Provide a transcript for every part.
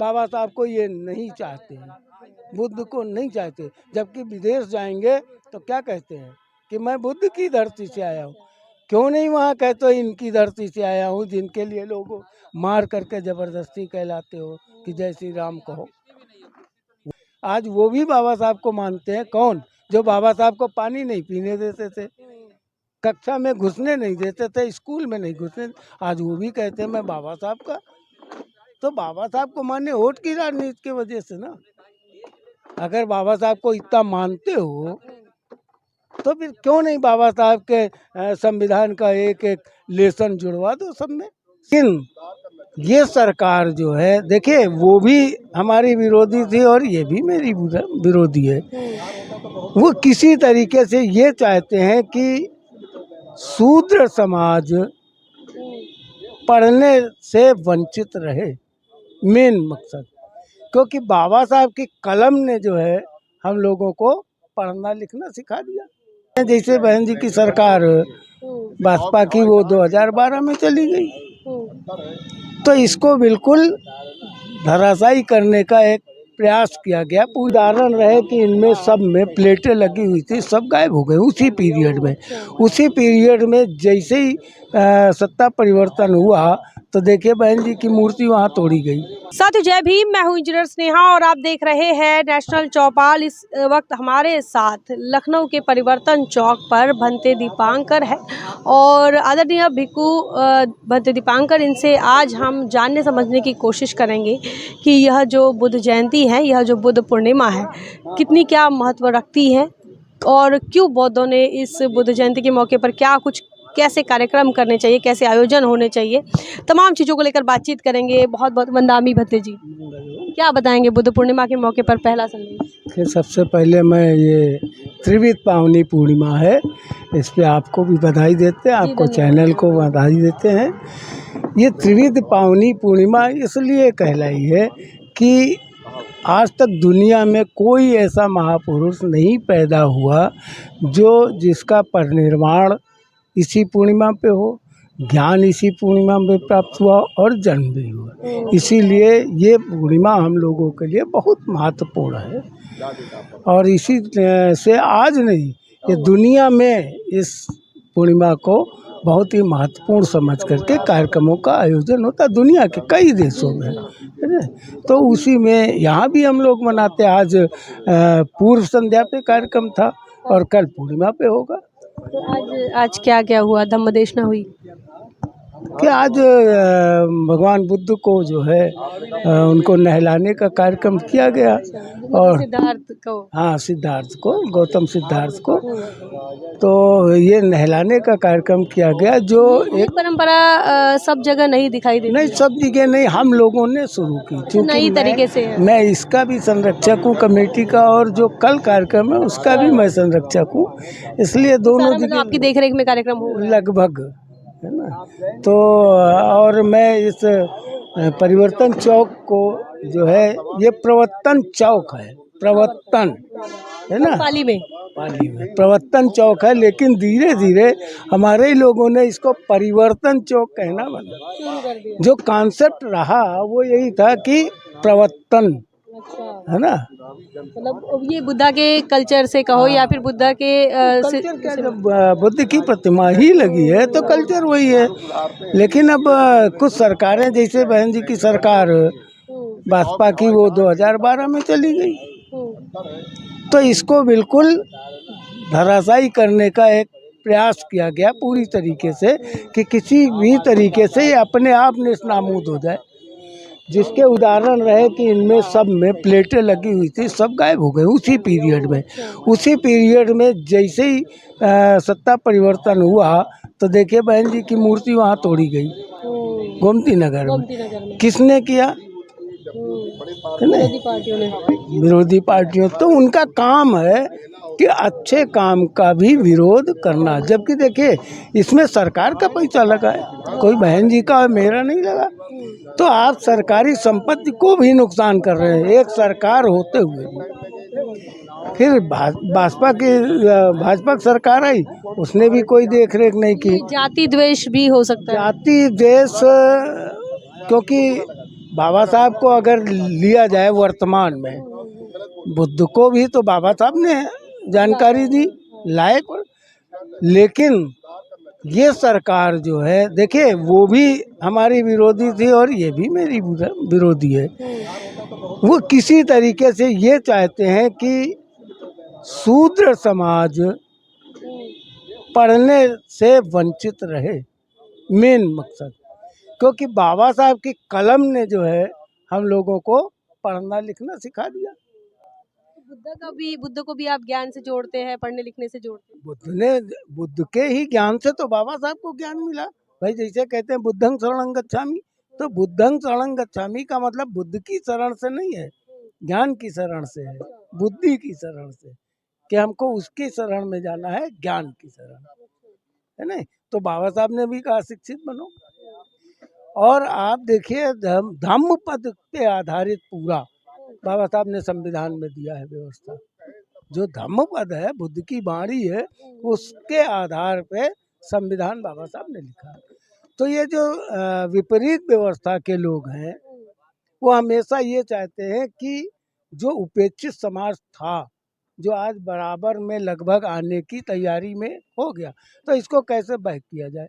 बाबा साहब को ये नहीं चाहते हैं, बुद्ध को नहीं चाहते। जबकि विदेश जाएंगे तो क्या कहते हैं कि मैं बुद्ध की धरती से आया हूँ। क्यों नहीं वहाँ कहते हो इनकी धरती से आया हूँ, जिनके लिए लोग मार करके ज़बरदस्ती कहलाते हो कि जय श्री राम कहो। आज वो भी बाबा साहब को मानते हैं। कौन? जो बाबा साहब को पानी नहीं पीने देते थे, कक्षा में घुसने नहीं देते थे, स्कूल में नहीं घुसने, आज वो भी कहते हैं मैं बाबा साहब का। तो बाबा साहब को माने वोट की राजनीति की वजह से ना। अगर बाबा साहब को इतना मानते हो तो फिर क्यों नहीं बाबा साहब के संविधान का एक एक लेसन जुड़वा दो सब में। लेकिन ये सरकार जो है, देखिए वो भी हमारी विरोधी थी और ये भी मेरी विरोधी है। वो किसी तरीके से ये चाहते हैं कि शूद्र समाज पढ़ने से वंचित रहे, मेन मकसद। क्योंकि बाबा साहब की कलम ने जो है हम लोगों को पढ़ना लिखना सिखा दिया। जैसे बहन जी की सरकार भाजपा की वो 2012 में चली गई, तो इसको बिल्कुल धराशायी करने का एक प्रयास किया गया। उदाहरण रहे कि इनमें सब में प्लेटें लगी हुई थी, सब गायब हो गए उसी पीरियड में जैसे ही सत्ता परिवर्तन हुआ तो देखिए बहन जी की मूर्ति वहाँ तोड़ी गई। साथियों जय भीम, मैं हूँ इंजीनियर स्नेहा और आप देख रहे हैं नेशनल चौपाल। इस वक्त हमारे साथ लखनऊ के परिवर्तन चौक पर भंते दीपांकर है और आदरणीय भिक्खु भंते दीपांकर, इनसे आज हम जानने समझने की कोशिश करेंगे कि यह जो बुद्ध जयंती है, यह जो बुद्ध पूर्णिमा है, कितनी क्या महत्व रखती है और क्यों बौद्धों ने इस बुद्ध जयंती के मौके पर क्या कुछ कैसे कार्यक्रम करने चाहिए, कैसे आयोजन होने चाहिए, तमाम चीज़ों को लेकर बातचीत करेंगे। बहुत बहुत वंदामी भत्ते जी, क्या बताएंगे बुद्ध पूर्णिमा के मौके पर पहला संदेश? फिर सबसे पहले मैं ये त्रिविध पावनी पूर्णिमा है, इस पे आपको भी बधाई देते हैं, आपको चैनल को बधाई देते हैं। ये त्रिविध पावनी पूर्णिमा इसलिए कहलाई है कि आज तक दुनिया में कोई ऐसा महापुरुष नहीं पैदा हुआ जिसका परिनिर्वाण इसी पूर्णिमा पे हो, ज्ञान इसी पूर्णिमा में प्राप्त हुआ और जन्म भी हुआ। इसीलिए ये पूर्णिमा हम लोगों के लिए बहुत महत्वपूर्ण है और इसी से आज नहीं, ये दुनिया में इस पूर्णिमा को बहुत ही महत्वपूर्ण समझ करके कार्यक्रमों का आयोजन होता है दुनिया के कई देशों में, है ना। तो उसी में यहाँ भी हम लोग मनाते हैं। आज पूर्व संध्या पे कार्यक्रम था और कल पूर्णिमा पे होगा। तो आज क्या क्या हुआ? धम्मदेशना हुई कि आज भगवान बुद्ध को जो है उनको नहलाने का कार्यक्रम किया गया और सिद्धार्थ को, हाँ सिद्धार्थ को, गौतम सिद्धार्थ को, तो ये नहलाने का कार्यक्रम किया गया जो एक परंपरा सब जगह नहीं दिखाई देती। नहीं, सब जगह नहीं, हम लोगों ने शुरू की नई तरीके से। मैं इसका भी संरक्षक हूँ कमेटी का, और जो कल कार्यक्रम है उसका भी मैं संरक्षक हूँ, इसलिए दोनों जगह आपकी देखरेख में कार्यक्रम हो लगभग, है ना। तो और मैं इस परिवर्तन चौक को जो है, ये प्रवर्तन चौक है, प्रवर्तन है ना, पाली में प्रवर्तन चौक है, लेकिन धीरे धीरे हमारे ही लोगों ने इसको परिवर्तन चौक कहना बना। जो कॉन्सेप्ट रहा वो यही था कि प्रवर्तन, है ना। मतलब ये बुद्धा के कल्चर से कहो या फिर बुद्धा के कल्चर क्या, जब बुद्ध की प्रतिमा ही लगी है तो कल्चर वही है। लेकिन अब कुछ सरकारें, जैसे बहन जी की सरकार भाजपा की वो 2012 में चली गई, तो इसको बिल्कुल धराशायी करने का एक प्रयास किया गया पूरी तरीके से कि किसी भी तरीके से ये अपने आप नेस्तनाबूद हो जाए। जिसके उदाहरण रहे कि इनमें सब में प्लेटें लगी हुई थी, सब गायब हो गए उसी पीरियड में जैसे ही सत्ता परिवर्तन हुआ तो देखिए बहन जी की मूर्ति वहाँ तोड़ी गई गोमती नगर में। किसने किया? विरोधी पार्टियों। तो उनका काम है कि अच्छे काम का भी विरोध करना, जबकि देखिए इसमें सरकार का पैसा लगा है, कोई बहन जी का मेरा नहीं लगा। तो आप सरकारी संपत्ति को भी नुकसान कर रहे हैं एक सरकार होते हुए। फिर भाजपा की सरकार आई, उसने भी कोई देख रेख नहीं की। जाति द्वेष भी हो सकता है। जाति द्वेष, क्योंकि बाबा साहब को अगर लिया जाए वर्तमान में, बुद्ध को भी तो बाबा साहब ने जानकारी दी, लायक। लेकिन ये सरकार जो है, देखिए वो भी हमारी विरोधी थी और ये भी मेरी विरोधी है। वो किसी तरीके से ये चाहते हैं कि शूद्र समाज पढ़ने से वंचित रहे, मेन मकसद। क्योंकि बाबा साहब की कलम ने जो है हम लोगों को पढ़ना लिखना सिखा दिया। बुद्ध को भी आप ज्ञान से जोड़ते हैं, पढ़ने लिखने से जोड़ते हैं। बुद्ध के ही ज्ञान से तो बाबा साहब को ज्ञान मिला भाई। जैसे कहते हैं बुद्धं शरणं गच्छामि, तो बुद्धं शरणं गच्छामि का मतलब बुद्ध की शरण से नहीं है, ज्ञान की शरण से है, बुद्धि की शरण से, कि हमको उसकी शरण में जाना है, ज्ञान की शरण है नहीं। तो बाबा साहब ने भी कहा शिक्षित बनो। और आप देखिए धम्म पद पे आधारित पूरा बाबा साहब ने संविधान में दिया है व्यवस्था। जो धम्म पद है, बुद्ध की वाणी है, उसके आधार पे संविधान बाबा साहब ने लिखा। तो ये जो विपरीत व्यवस्था के लोग हैं, वो हमेशा ये चाहते हैं कि जो उपेक्षित समाज था, जो आज बराबर में लगभग आने की तैयारी में हो गया, तो इसको कैसे बैक किया जाए।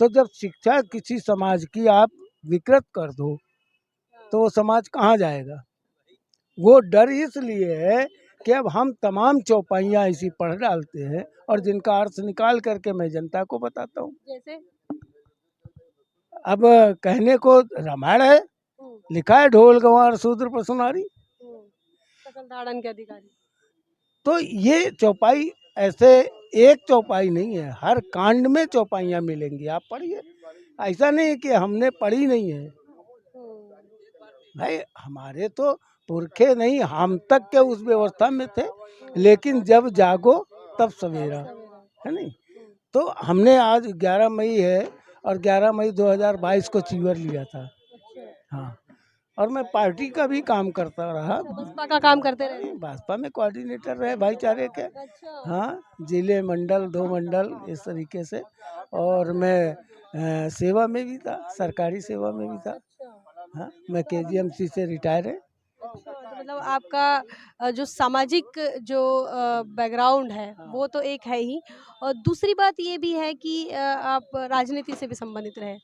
तो जब शिक्षा किसी समाज की आप विकृत कर दो, तो वो समाज कहाँ जाएगा। वो डर इसलिए है कि अब हम तमाम चौपाइयाँ ऐसी पढ़ डालते हैं और जिनका अर्थ निकाल करके मैं जनता को बताता हूँ। जैसे अब कहने को रामायण है, लिखा है ढोल गंवार शूद्र पशु नारी, सकल धारण के अधिकारी। तो ये चौपाई ऐसे एक चौपाई नहीं है, हर कांड में चौपाइयाँ मिलेंगी, आप पढ़िए। ऐसा नहीं कि हमने पढ़ी नहीं है भाई, हमारे तो पुरखे नहीं, हम तक के उस व्यवस्था में थे। लेकिन जब जागो तब सवेरा, है नहीं। तो हमने आज 11 मई है और 11 मई 2022 को चीवर लिया था। हाँ, और मैं पार्टी का भी काम करता रहा। बसपा का काम करते रहे। भाजपा में कोऑर्डिनेटर रहे भाईचारे के। अच्छा। हाँ, जिले मंडल 2 मंडल इस तरीके से। और मैं सेवा में भी था, सरकारी सेवा में भी था। हाँ, मैं KGMC से रिटायर है। अच्छा, तो मतलब आपका जो सामाजिक जो बैकग्राउंड है वो तो एक है ही, और दूसरी बात ये भी है कि आप राजनीति से भी संबंधित रहे।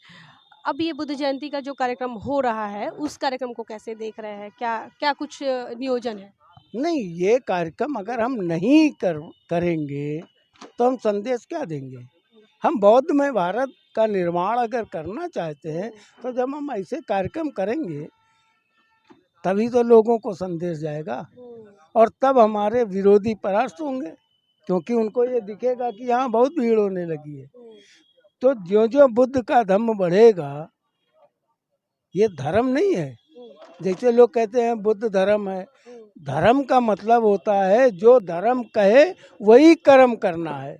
अब ये बुद्ध जयंती का जो कार्यक्रम हो रहा है, उस कार्यक्रम को कैसे देख रहे हैं? क्या क्या कुछ नियोजन है? नहीं, ये कार्यक्रम अगर हम नहीं करेंगे तो हम संदेश क्या देंगे। हम बौद्ध में भारत का निर्माण अगर करना चाहते हैं, तो जब हम ऐसे कार्यक्रम करेंगे तभी तो लोगों को संदेश जाएगा, और तब हमारे विरोधी परास्त होंगे, क्योंकि उनको ये दिखेगा कि यहाँ बहुत भीड़ होने लगी है। तो जो जो बुद्ध का धम्म बढ़ेगा, ये धर्म नहीं है। जैसे लोग कहते हैं बुद्ध धर्म है, धर्म का मतलब होता है जो धर्म कहे वही कर्म करना है।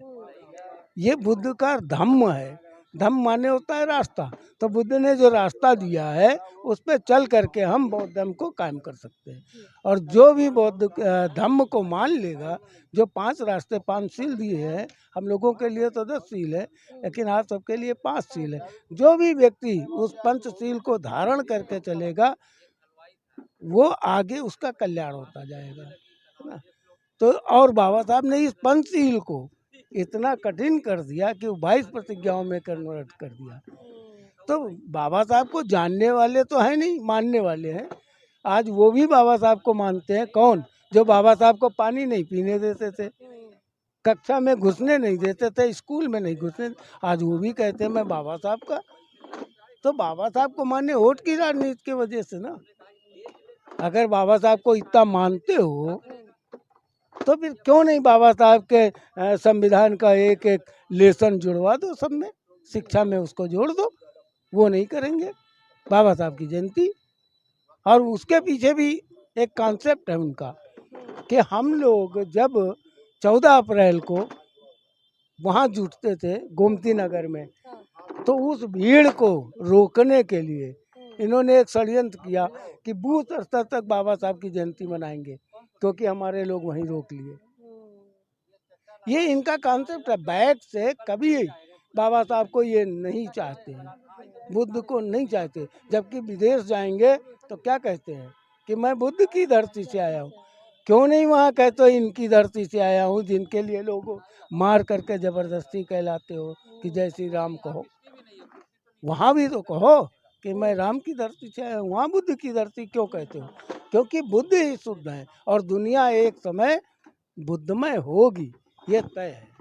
ये बुद्ध का धम्म है। धम्म माने होता है रास्ता। तो बुद्ध ने जो रास्ता दिया है उस पर चल करके हम बौद्ध धर्म को कायम कर सकते हैं। और जो भी बौद्ध धम्म को मान लेगा, जो 5 रास्ते 5 सील दिए हैं, हम लोगों के लिए तो 10 सील है, लेकिन आप सबके लिए 5 सील है। जो भी व्यक्ति उस पंचशील को धारण करके चलेगा, वो आगे उसका कल्याण होता जाएगा, है ना। तो और बाबा साहब ने इस पंचशील को इतना कठिन कर दिया कि वो 22 प्रतिज्ञाओं में कन्वर्ट कर दिया। तो बाबा साहब को जानने वाले तो हैं नहीं, मानने वाले हैं। आज वो भी बाबा साहब को मानते हैं। कौन? जो बाबा साहब को पानी नहीं पीने देते थे, कक्षा में घुसने नहीं देते थे, स्कूल में नहीं घुसने, आज वो भी कहते हैं मैं बाबा साहब का। तो बाबा साहब को माने वोट की राजनीति की वजह से ना। अगर बाबा साहब को इतना मानते हो तो फिर क्यों नहीं बाबा साहब के संविधान का एक एक लेसन जुड़वा दो, सब में शिक्षा में उसको जोड़ दो। वो नहीं करेंगे। बाबा साहब की जयंती, और उसके पीछे भी एक कॉन्सेप्ट है उनका कि हम लोग जब 14 अप्रैल को वहाँ जुटते थे गोमती नगर में, तो उस भीड़ को रोकने के लिए इन्होंने एक षड्यंत्र किया कि बूथ स्तर तक बाबा साहब की जयंती मनाएंगे, क्योंकि हमारे लोग वहीं रोक लिए। ये इनका कॉन्सेप्ट है। बैक से कभी बाबा साहब को ये नहीं चाहते हैं। बुद्ध को नहीं चाहते, जबकि विदेश जाएंगे तो क्या कहते हैं कि मैं बुद्ध की धरती से आया हूँ। क्यों नहीं वहाँ कहते हो इनकी धरती से आया हूँ, जिनके लिए लोग मार करके जबरदस्ती कहलाते हो कि जय श्री राम कहो। वहाँ भी तो कहो कि मैं राम की धरती से आया हूँ, वहाँ बुद्ध की धरती क्यों कहते हो? क्योंकि बुद्ध ही शुद्ध है और दुनिया एक समय बुद्धमय होगी, ये तय है।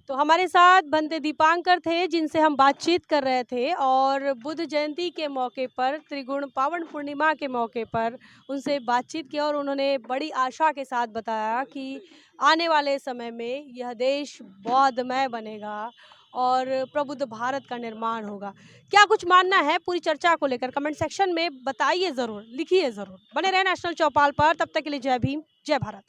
तो हमारे साथ भंते दीपांकर थे जिनसे हम बातचीत कर रहे थे और बुद्ध जयंती के मौके पर, त्रिगुण पावन पूर्णिमा के मौके पर उनसे बातचीत की और उन्होंने बड़ी आशा के साथ बताया कि आने वाले समय में यह देश बौद्धमय बनेगा और प्रबुद्ध भारत का निर्माण होगा। क्या कुछ मानना है पूरी चर्चा को लेकर कमेंट सेक्शन में बताइए ज़रूर, लिखिए ज़रूर। बने रहे नेशनल चौपाल पर, तब तक के लिए जय भीम, जय भारत।